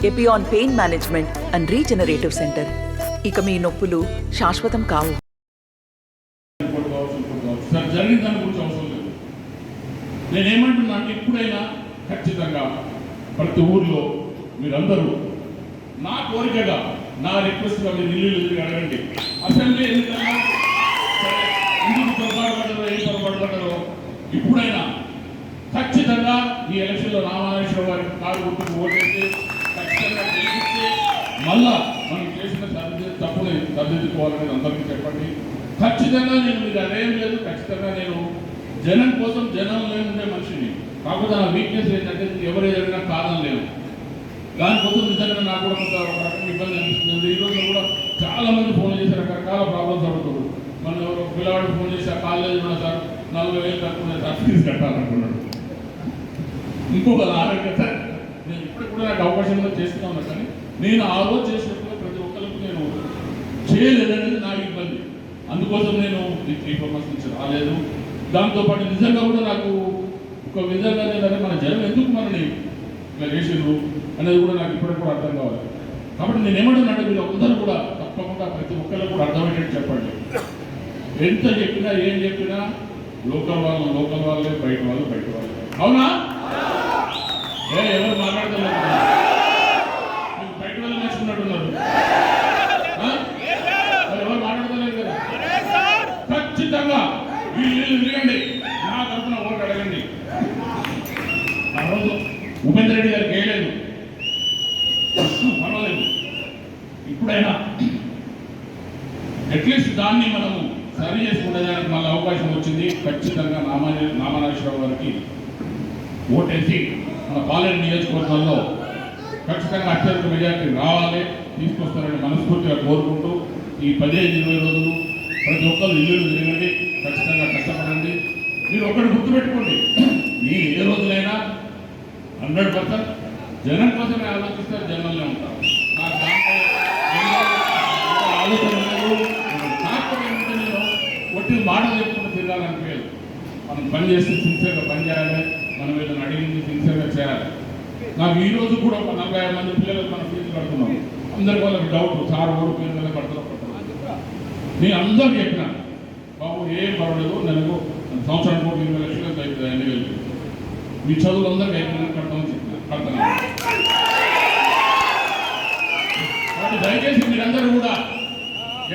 Epione pain management and regenerative centre. ఇక మీ నొప్పులు శాశ్వతం కావు. సార్ జరిగిన దాని గురించి అవసరం లేదు. నేనేమంటున్నా అంటే ఇప్పుడైనా ఖచ్చితంగా ప్రతి ఊర్లో మీరందరూ నా కోరికగా నా రిక్వెస్ట్గా మీరు ఇల్లు ఎదురు అడగండి. అసెంబ్లీ ఎన్నికల్లో ఎందుకు పొరపాటు పడ్డారో ఏం పొరపాటు పడ్డారో ఇప్పుడైనా ఖచ్చితంగా ఈ ఎలక్షన్లో రామానాయుడు గారికి కారు గుర్తుకు ఓటేసి ఖచ్చితంగా గెలిపిస్తే మళ్ళా మనం చేసిన తప్పుని సరిదిద్దుకోవాలని అందరికీ చెప్పండి. ఖచ్చితంగా నేను మీకు అదేం లేదు. ఖచ్చితంగా నేను జనం కోసం జనంలో ఉండే మనిషిని. కాకపోతే నా వీక్నెస్ ఏంటంటే ఎవరు ఏదైనా కాదని లేవు. దానికోసం నిజంగా నాకు కూడా కొంత ఒక రకం ఇబ్బంది అనిపిస్తుంది. ఈరోజు కూడా చాలా మంది ఫోన్ చేసి రకరకాల ప్రాబ్లమ్స్ అడుగుతారు. మనం ఎవరో పిల్లవాడు ఫోన్ చేసి ఆ కాలేజ్ ఉన్నా సార్ 40,000 తక్కువ సార్ ఫీజు కట్టాలనుకున్నాడు. ఇంకొక ఆరోగ్య సార్ నేను ఇప్పుడు కూడా నాకు అవకాశంలో చేస్తూ ఉన్నా. కానీ నేను ఆ రోజు చేసినప్పుడు ప్రతి ఒక్కరికి నేను చేయలేదనేది నాకు ఇబ్బంది. అందుకోసం నేను ఈ 3-4 months నుంచి రాలేదు. దాంతోపాటు నిజంగా కూడా నాకు ఒక విధంగా ఏంటంటే మన జనం ఎందుకు మనని ఇలా చేసిండ్రు అనేది కూడా నాకు ఇప్పటికి కూడా అర్థం కావాలి. కాబట్టి నేను ఏమంటున్నానంటే మీరు అందరూ కూడా తప్పకుండా ప్రతి ఒక్కరికి కూడా అర్థమయ్యేటట్టు చెప్పండి. ఎంత చెప్పినా ఏం చెప్పినా లోకల్ వాళ్ళే, బయట వాళ్ళే. అవునా? ఎవరు మాట్లాడతలేదు, మీకు బయట వాళ్ళు నేర్చుకున్నట్టున్నారు. ఎవరు మాట్లాడతలేదు కదా. ఖచ్చితంగా వీళ్ళు తిరగండి, నా తరఫున ఓటు అడగండి. ఆ రోజు ఉపేంద్ర రెడ్డి గారికి వేయలేదు, పర్వాలేదు. ఇప్పుడైనా అట్లీస్ట్ దాన్ని మనము సరి చేసుకునేదానికి మళ్ళీ అవకాశం వచ్చింది. ఖచ్చితంగా నామానాగేశ్వరరావు గారికి ఓటేసి మన పాలేరు నియోజకవర్గంలో ఖచ్చితంగా అత్యధిక మెజార్టీ రావాలి, తీసుకొస్తారని మనస్ఫూర్తిగా కోరుకుంటూ ఈ 15-20 రోజులు ప్రతి ఒక్కరు ఇల్లు తిరగండి, ఖచ్చితంగా కష్టపడండి. మీరు ఒకటి గుర్తుపెట్టుకోండి, మీరు ఏ రోజులైనా 100% జనం కోసమే ఆలోచిస్తారు, జనంలో ఉంటారు. నాకు దాంట్లో ఆలోచన లేదు. కాకపోతే నేను ఒట్టి మాటలు చెప్పుకుంటూ తిరగాలనిపించదు. మనం పని చేస్తే సిన్సియర్గా పని చేయాలి, మనం వీళ్ళని అడిగింది సిన్సియర్గా చేయాలి. నాకు ఈ రోజు కూడా ఒక 45 మంది పిల్లలకు మనం ఫీజు కడుతున్నాం. అందరికి వాళ్ళకి డౌట్, సార్ ఓడి పిల్లలు కడతారు. నేను అందరికీ చెప్పిన బాబు ఏం పర్వాలేదు, నెలకు సంవత్సరానికి 20 లక్షలు అవుతుంది, 2,000 మీ చదువులు అందరికీ అయిపోయినా కడతామని చెప్పిన కడతాను. కాబట్టి దయచేసి మీరందరూ కూడా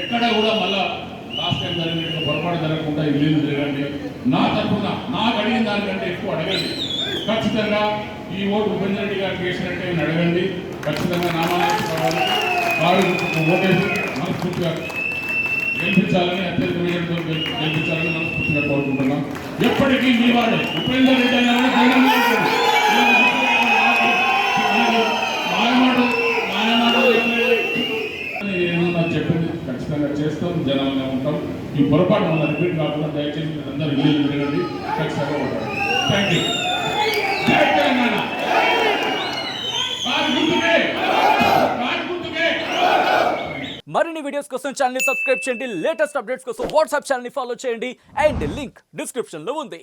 ఎక్కడ కూడా మళ్ళా లాస్ట్ టైం జరిగినట్టు పొరపాటు జరగకుండా ఇల్లు తిరగండి. నా తరఫున నాకు అడిగిన దానికంటే ఎక్కువ అడగండి. ఖచ్చితంగా ఈ ఓటు ఉపేంద్ర రెడ్డి గారికి వేసినట్టే నేను అడగండి. ఖచ్చితంగా నామానాగేశ్వరరావు గారు ఓటేసి మనస్ఫూర్తిగా గెలిపించాలని, అత్యధిక మెజార్టీతో గెలిపించాలని మనస్ఫూర్తిగా కోరుకుంటున్నాం. ఎప్పటికీ మీ వాడే ఉపేంద్ర రెడ్డి ఏమన్నా చెప్పింది ఖచ్చితంగా చేస్తాం, జనంగా ఉంటాం. ఈ పొరపాటు మన రిపీట్ కాకుండా దయచేసి మీరు అందరూ ఇల్లు తిరగండి, ఖచ్చితంగా ఉంటారు. Thank you. జై తెలంగాణ. మరిన్ని వీడియోస్ కోసం ఛానల్ ని సబ్స్క్రైబ్ చేయండి. లేటెస్ట్ అప్డేట్స్ కోసం వాట్సాప్ ఛానల్ ని ఫాలో చేయండి. అండ్ లింక్ డిస్క్రిప్షన్ లో ఉంది.